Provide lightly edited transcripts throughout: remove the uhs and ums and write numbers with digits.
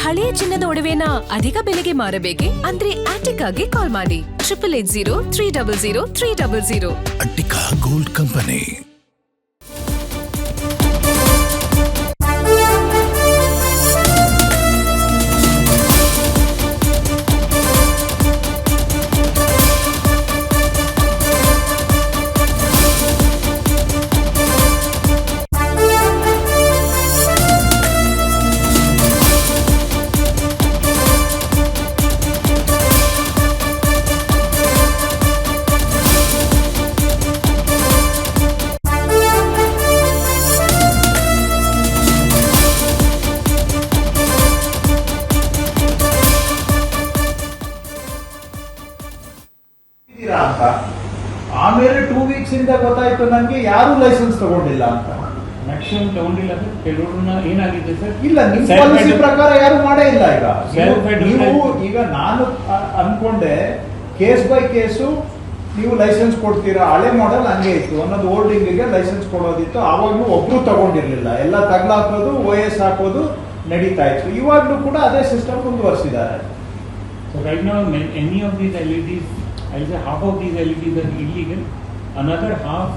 ಹಳೆಯ ಚಿನ್ನದ ಒಡವೆನ ಅಧಿಕ ಬೆಲೆಗೆ ಮಾರಬೇಕೆ? ಅಂದ್ರೆ ಆಟಿಕಾಗೆ ಕಾಲ್ ಮಾಡಿ 8880 ಅಟ್ಟಿಕಾ ಗೋಲ್ಡ್ ಕಂಪನಿ. ಅಂತ ಆಮೇಲೆ 2 ವೀಕ್ಸ್ ಇಂದ ಗೊತ್ತಾಯ್ತು ನನಗೆ ಯಾರು ಲೈಸೆನ್ಸ್ ತಗೊಂಡಿಲ್ಲ ಅಂತ. ಮ್ಯಾಕ್ಸಿಮಮ್ ತಗೊಂಡಿಲ್ಲ ಸರ್. ಕೆಲವ್ರನ್ನ ಏನಾಗಿದೆ ಸರ್, ಇಲ್ಲ ನಿಮ್ಮ ಪಾಲಿಸಿ ಪ್ರಕಾರ ಯಾರು ಮಾಡೇ ಇಲ್ಲ. ನೀವು ಈಗ ನಾನು ಅನ್ಕೊಂಡೆ ಕೇಸ್ ಬೈ ಕೇಸು ನೀವು ಲೈಸೆನ್ಸ್ ಕೊಡ್ತೀರಾ. ಹಳೆ ಮಾಡೆಲ್ ಹಂಗೆ ಇತ್ತು, ಒಂದೊಂದು ಹೋಲ್ಡಿಂಗಿಗೆ ಲೈಸೆನ್ಸ್ ಕೊಡೋದಿತ್ತು. ಆವಾಗ್ಲೂ ಒಬ್ರು ತಗೊಂಡಿರ್ಲಿಲ್ಲ, ಎಲ್ಲ ತಗ್ಲಾಕೋದು OS ಹಾಕೋದು ನಡೀತಾ ಇತ್ತು. ಇವಾಗ್ಲೂ ಕೂಡ ಅದೇ ಸಿಸ್ಟಮ್ ಮುಂದುವರಿಸಿದ್ದಾರೆ. So right now any of these LEDs, I'll say half of these LEDs are illegal. Another half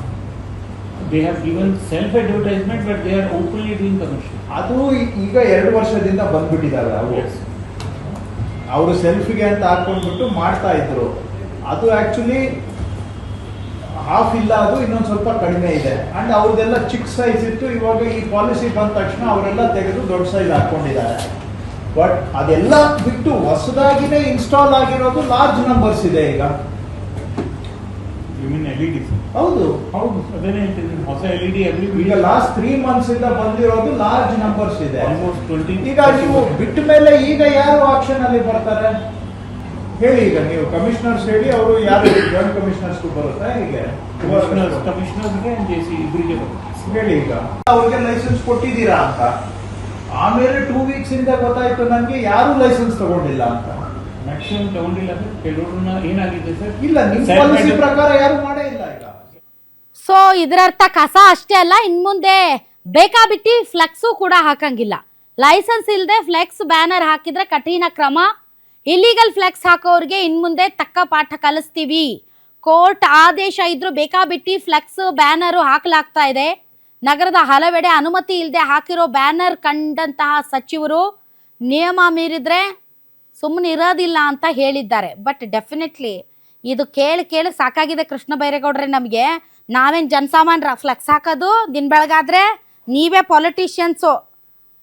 they have given self-advertisement, but they are openly doing commercial. ಅದು ಈಗ 2 ವರ್ಷದಿಂದ ಬಂದ್ಬಿಟ್ಟಿದ್ದಾರೆ. ಅವರು ಸೆಲ್ಫಿಗೆ ಅಂತ ಹಾಕೊಂಡ್ಬಿಟ್ಟು ಮಾಡ್ತಾ ಇದ್ರು. ಅದು ಆಕ್ಚುಲಿ ಹಾಫ್ ಇಲ್ಲ, ಅದು ಇನ್ನೊಂದು ಸ್ವಲ್ಪ ಕಡಿಮೆ ಇದೆ. ಅಂಡ್ ಅವ್ರದ್ದೆಲ್ಲ ಚಿಕ್ಕ ಸೈಜ್ ಇತ್ತು. ಇವಾಗ ಈ ಪಾಲಿಸಿ ಬಂದ ತಕ್ಷಣ ಅವರೆಲ್ಲ ತೆಗೆದು ದೊಡ್ಡ ಸೈಜ್ ಹಾಕೊಂಡಿದ್ದಾರೆ. ಬಟ್ ಅದೆಲ್ಲ ಬಿಟ್ಟು ಹೊಸದಾಗಿನೇ ಇನ್ಸ್ಟಾಲ್ ಆಗಿರೋದು ಲಾರ್ಜ್ ನಂಬರ್ಸ್ ಇದೆ ಈಗ. You mean LEDs? ಹೌದು ಹೌದು, ಅದೇನೇ ಹೇಳ್ತೀನಿ. ಹೊಸ LED ಈಗ ಲಾಸ್ಟ್ 3 months ಇಂದ ಬಂದಿರೋದು ಲಾರ್ಜ್ ನಂಬರ್ಸ್ ಇದೆ. ಆಲ್ಮೋಸ್ಟ್ 20. ಈಗ ನೀವು ಬಿಟ್ಟ ಮೇಲೆ ಈಗ ಯಾರು ಆಕ್ಷನ್ ಅಲ್ಲಿ ಬರ್ತಾರೆ ಹೇಳಿ? ಈಗ ನೀವು ಕಮಿಷನರ್ಸ್ ಹೇಳಿ, ಅವರು ಯಾರು ಜಾಯಿಂಟ್ ಕಮಿಷನರ್ಸ್ ಬರುತ್ತಾ? ಹೀಗೆ ಕಮಿಷನರ್ಸ್ಗೆ JC ಇಬ್ಬರಿಗೆ ಬರುತ್ತೆ ಹೇಳಿ. ಈಗ ಅವ್ರಿಗೆ ಲೈಸೆನ್ಸ್ ಕೊಟ್ಟಿದ್ದೀರಾ ಅಂತ ಆಮೇಲೆ 2 ವೀಕ್ಸ್ ಇಂದ ಗೊತ್ತಾಯ್ತು ನನಗೆ ಯಾರು ಲೈಸೆನ್ಸ್ ತಗೊಂಡಿಲ್ಲ ಅಂತ. ಮ್ಯಾಕ್ಸಿಮಮ್ ತಗೊಂಡಿಲ್ಲ ಸರ್. ಕೆಲವ್ರನ್ನ ಏನಾಗಿದೆ ಸರ್, ಇಲ್ಲ ನಿಮ್ಮ ಪಾಲಿಸಿ ಪ್ರಕಾರ ಯಾರು ಮಾಡೇ ಇಲ್ಲ ಈಗ. ಸೊ ಇದರರ್ಥ ಕಸ ಅಷ್ಟೇ ಅಲ್ಲ, ಇನ್ಮುಂದೆ ಬೇಕಾಬಿಟ್ಟಿ ಫ್ಲೆಕ್ಸು ಕೂಡ ಹಾಕಂಗಿಲ್ಲ. ಲೈಸೆನ್ಸ್ ಇಲ್ಲದೆ ಫ್ಲೆಕ್ಸ್ ಬ್ಯಾನರ್ ಹಾಕಿದ್ರೆ ಕಠಿಣ ಕ್ರಮ. ಇಲ್ಲಿಗಲ್ ಫ್ಲೆಕ್ಸ್ ಹಾಕೋರಿಗೆ ಇನ್ಮುಂದೆ ತಕ್ಕ ಪಾಠ ಕಲಿಸ್ತೀವಿ. ಕೋರ್ಟ್ ಆದೇಶ ಇದ್ರೂ ಬೇಕಾಬಿಟ್ಟಿ ಫ್ಲೆಕ್ಸ್ ಬ್ಯಾನರು ಹಾಕಲಾಗ್ತಾ ಇದೆ. ನಗರದ ಹಲವೆಡೆ ಅನುಮತಿ ಇಲ್ಲದೆ ಹಾಕಿರೋ ಬ್ಯಾನರ್ ಕಂಡಂತಹ ಸಚಿವರು ನಿಯಮ ಮೀರಿದ್ರೆ ಸುಮ್ಮನೆ ಇರೋದಿಲ್ಲ ಅಂತ ಹೇಳಿದ್ದಾರೆ. ಬಟ್ ಡೆಫಿನೆಟ್ಲಿ ಇದು ಕೇಳಿ ಸಾಕಾಗಿದೆ ಕೃಷ್ಣ ಬೈರೇಗೌಡ್ರೆ. ನಮಗೆ ನಾವೇನು ಜನಸಾಮಾನ್ಯರ ಫ್ಲೆಕ್ಸ್ ಹಾಕೋದು ದಿನ ಬೆಳಗಾದ್ರೆ ನೀವೇ ಪೊಲಿಟಿಷಿಯನ್ಸು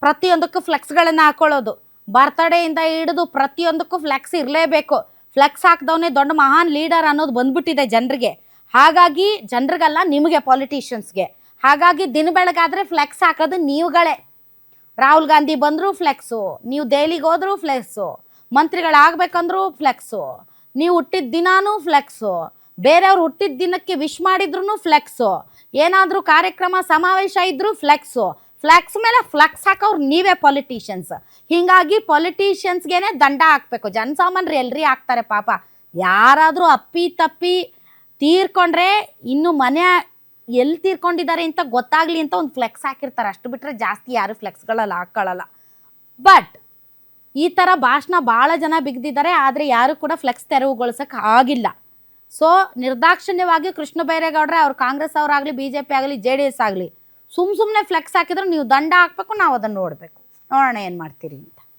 ಪ್ರತಿಯೊಂದಕ್ಕೂ ಫ್ಲೆಕ್ಸ್ಗಳನ್ನು ಹಾಕೊಳ್ಳೋದು. ಬರ್ತಡೇಯಿಂದ ಹಿಡಿದು ಪ್ರತಿಯೊಂದಕ್ಕೂ ಫ್ಲೆಕ್ಸ್ ಇರಲೇಬೇಕು. ಫ್ಲೆಕ್ಸ್ ಹಾಕ್ದವನೇ ದೊಡ್ಡ ಮಹಾನ್ ಲೀಡರ್ ಅನ್ನೋದು ಬಂದ್ಬಿಟ್ಟಿದೆ ಜನರಿಗೆ. ಹಾಗಾಗಿ ಜನರಿಗಲ್ಲ, ನಿಮಗೆ ಪಾಲಿಟಿಷಿಯನ್ಸ್ಗೆ. ಹಾಗಾಗಿ ದಿನ ಬೆಳಗಾದ್ರೆ ಫ್ಲೆಕ್ಸ್ ಹಾಕೋದು ನೀವುಗಳೇ. ರಾಹುಲ್ ಗಾಂಧಿ ಬಂದರೂ ಫ್ಲೆಕ್ಸು, ನೀವು ದೆಹಲಿಗೆ ಹೋದ್ರೂ ಫ್ಲೆಕ್ಸು, ಮಂತ್ರಿಗಳಾಗಬೇಕಂದ್ರೂ ಫ್ಲೆಕ್ಸು, ನೀವು ಹುಟ್ಟಿದ ದಿನಾನೂ ಫ್ಲೆಕ್ಸು, ಬೇರೆಯವ್ರು ಹುಟ್ಟಿದ ದಿನಕ್ಕೆ ವಿಶ್ ಮಾಡಿದ್ರು ಫ್ಲೆಕ್ಸು, ಏನಾದರೂ ಕಾರ್ಯಕ್ರಮ ಸಮಾವೇಶ ಇದ್ರೂ ಫ್ಲೆಕ್ಸು. ಫ್ಲೆಕ್ಸ್ ಮೇಲೆ ಫ್ಲೆಕ್ಸ್ ಹಾಕೋರು ನೀವೇ ಪಾಲಿಟಿಷಿಯನ್ಸ್. ಹೀಗಾಗಿ ಪಾಲಿಟಿಷಿಯನ್ಸ್ಗೇನೆ ದಂಡ ಹಾಕಬೇಕು. ಜನಸಾಮಾನ್ಯರು ಎಲ್ರಿ ಹಾಕ್ತಾರೆ ಪಾಪ. ಯಾರಾದರೂ ಅಪ್ಪಿ ತಪ್ಪಿ ತೀರ್ಕೊಂಡ್ರೆ ಇನ್ನು ಮನೆ ಎಲ್ಲಿ ತೀರ್ಕೊಂಡಿದ್ದಾರೆ ಅಂತ ಗೊತ್ತಾಗಲಿ ಅಂತ ಒಂದು ಫ್ಲೆಕ್ಸ್ ಹಾಕಿರ್ತಾರೆ. ಅಷ್ಟು ಬಿಟ್ಟರೆ ಜಾಸ್ತಿ ಯಾರು ಫ್ಲೆಕ್ಸ್ಗಳಲ್ಲಿ ಹಾಕ್ಕೊಳ್ಳಲ್ಲ. ಬಟ್ ಈ ಥರ ಭಾಷಣ ಭಾಳ ಜನ ಬಿಗ್ದಿದ್ದಾರೆ, ಆದರೆ ಯಾರು ಕೂಡ ಫ್ಲೆಕ್ಸ್ ತೆರವುಗೊಳಿಸೋಕೆ ಆಗಿಲ್ಲ. ಸೊ ನಿರ್ದಾಕ್ಷಿಣ್ಯವಾಗಿ ಕೃಷ್ಣ ಬೈರೇಗೌಡ್ರೆ ಅವ್ರು ಕಾಂಗ್ರೆಸ್ ಅವರಾಗಲಿ, BJP ಆಗಲಿ, JDS ಆಗಲಿ ಸುಮ್ಮನೆ ಫ್ಲೆಕ್ಸ್ ಹಾಕಿದ್ರೆ ನೀವು ದಂಡ ಹಾಕಬೇಕು, ನಾವು ಅದನ್ನು ನೋಡಬೇಕು. ನೋಡೋಣ ಏನು ಮಾಡ್ತೀರಿ ಅಂತ.